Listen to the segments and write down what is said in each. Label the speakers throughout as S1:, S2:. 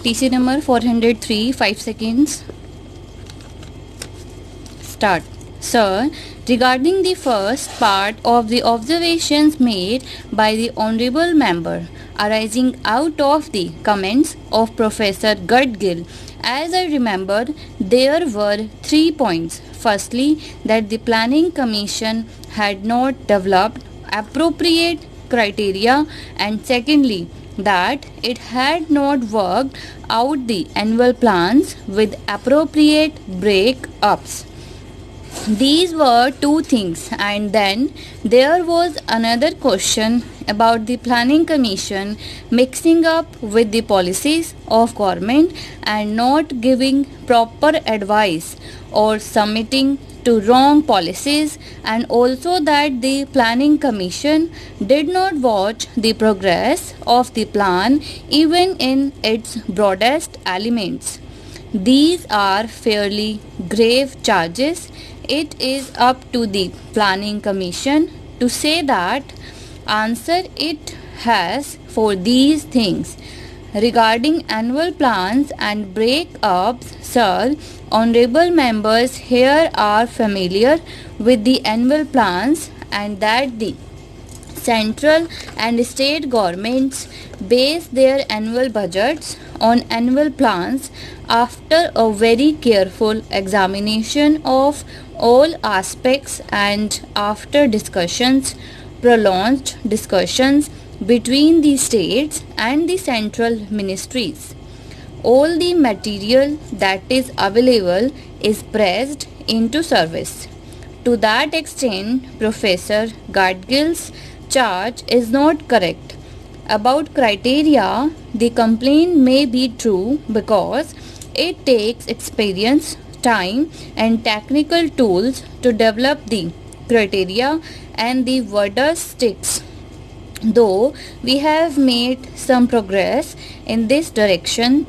S1: TC number 403, 5 seconds. Start. Sir, regarding the first part of the observations made by the honorable member arising out of the comments of Professor Gudgill, as I remember, there were 3 points. Firstly, that the Planning Commission had not developed appropriate criteria, and secondly, that it had not worked out the annual plans with appropriate break-ups. These were two things, and then there was another question about the Planning Commission mixing up with the policies of government and not giving proper advice or submitting to wrong policies, and also that the Planning Commission did not watch the progress of the plan even in its broadest elements. These are fairly grave charges. It is up to the Planning Commission to say that answer it has for these things. Regarding annual plans and break-ups, sir, honorable members here are familiar with the annual plans and that the central and state governments base their annual budgets on annual plans after a very careful examination of all aspects and after prolonged discussions between the states and the central ministries. All the material that is available is pressed into service. To that extent, Professor Gudgill's charge is not correct. About criteria, the complaint may be true because it takes experience, time and technical tools to develop the criteria, and the word sticks. Though we have made some progress in this direction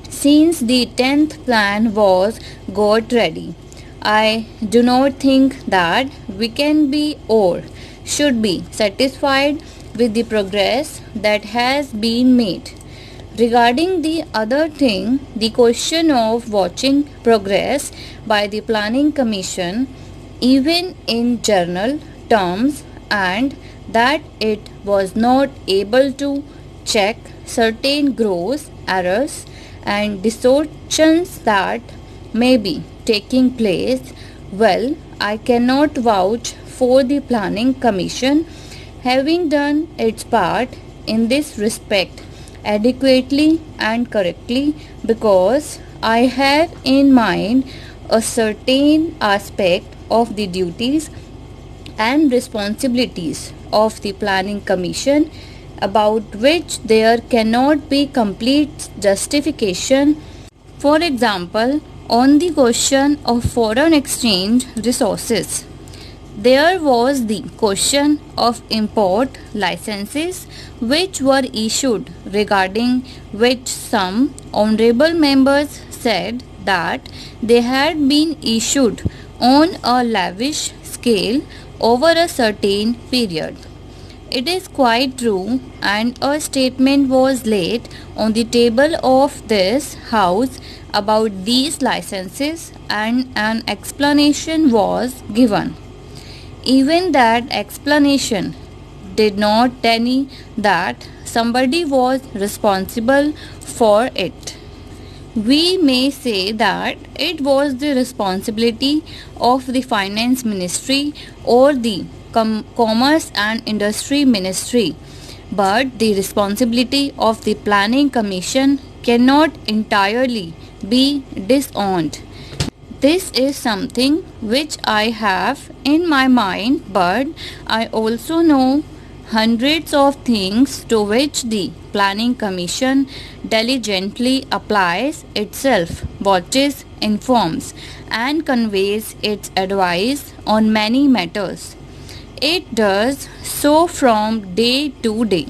S1: since the 10th plan was got ready, I do not think that we can be or should be satisfied with the progress that has been made. Regarding the other thing, the question of watching progress by the Planning Commission, even in general terms, and that it was not able to check certain gross errors and distortions that may be taking place, well, I cannot vouch for the Planning Commission having done its part in this respect adequately and correctly, because I have in mind a certain aspect of the duties and responsibilities of the Planning Commission about which there cannot be complete justification. For example, on the question of foreign exchange resources, there was the question of import licenses which were issued, regarding which some honorable members said that they had been issued on a lavish scale over a certain period. It is quite true, and a statement was laid on the table of this House about these licenses, and an explanation was given. Even that explanation did not deny that somebody was responsible for it. We may say that it was the responsibility of the Finance Ministry or the Commerce and Industry Ministry, but the responsibility of the Planning Commission cannot entirely be disowned. This is something which I have in my mind, but I also know hundreds of things to which the Planning Commission diligently applies itself, watches, informs, and conveys its advice on many matters. It does so from day to day.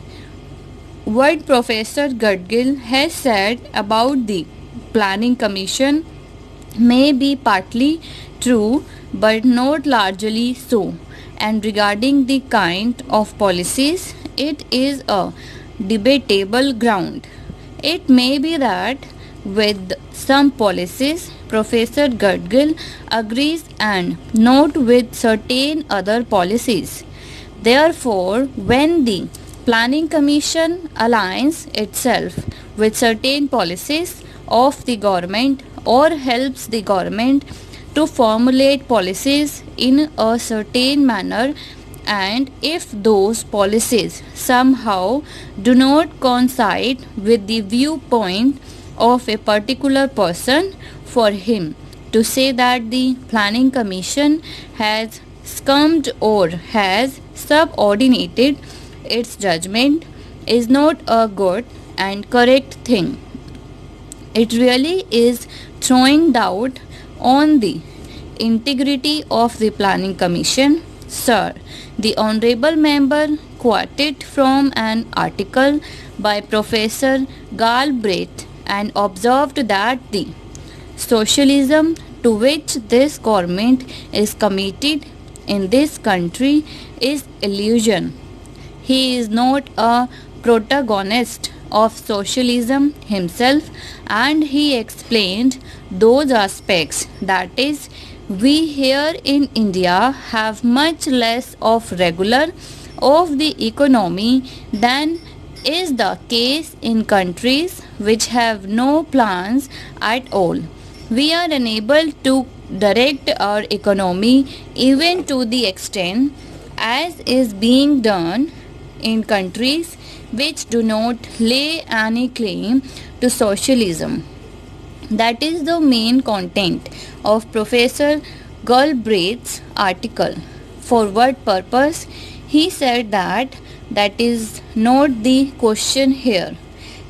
S1: What Professor Gudgill has said about the Planning Commission may be partly true but not largely so, and regarding the kind of policies, it is a debatable ground. It may be that with some policies Professor Gadgil agrees and not with certain other policies. Therefore, when the Planning Commission aligns itself with certain policies of the government or helps the government to formulate policies in a certain manner, and if those policies somehow do not coincide with the viewpoint of a particular person, for him to say that the Planning Commission has skimmed or has subordinated its judgment is not a good and correct thing. It really is throwing doubt on the integrity of the Planning Commission. Sir, the Honorable Member quoted from an article by Professor Galbraith and observed that the socialism to which this government is committed in this country is illusion. He is not a protagonist of socialism himself, and he explained those aspects, that is, we here in India have much less of regular of the economy than is the case in countries which have no plans at all. We are unable to direct our economy even to the extent as is being done in countries which do not lay any claim to socialism. That is the main content of Professor Galbraith's article. For what purpose? He said that is not the question here.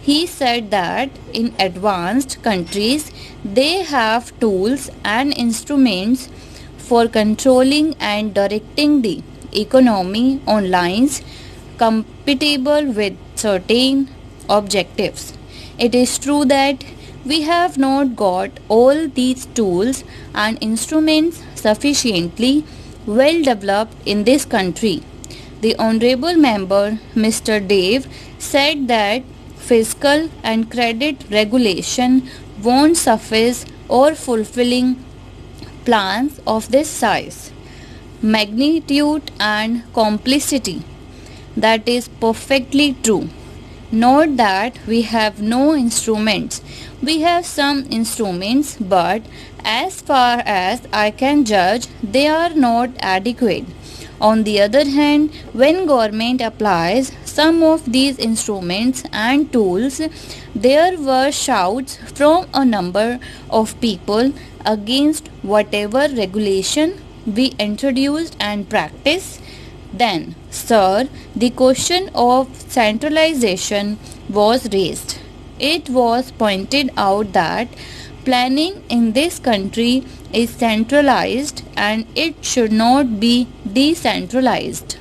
S1: He said that in advanced countries they have tools and instruments for controlling and directing the economy on lines compatible with certain objectives. It is true that we have not got all these tools and instruments sufficiently well developed in this country. The Honorable Member Mr. Dave said that fiscal and credit regulation won't suffice or fulfilling plans of this size, magnitude and complexity. That is perfectly true. Not that we have no instruments. We have some instruments, but as far as I can judge, they are not adequate. On the other hand, when government applies some of these instruments and tools, there were shouts from a number of people against whatever regulation we introduced and practiced. Then, sir, the question of centralization was raised. It was pointed out that planning in this country is centralized and it should not be decentralized.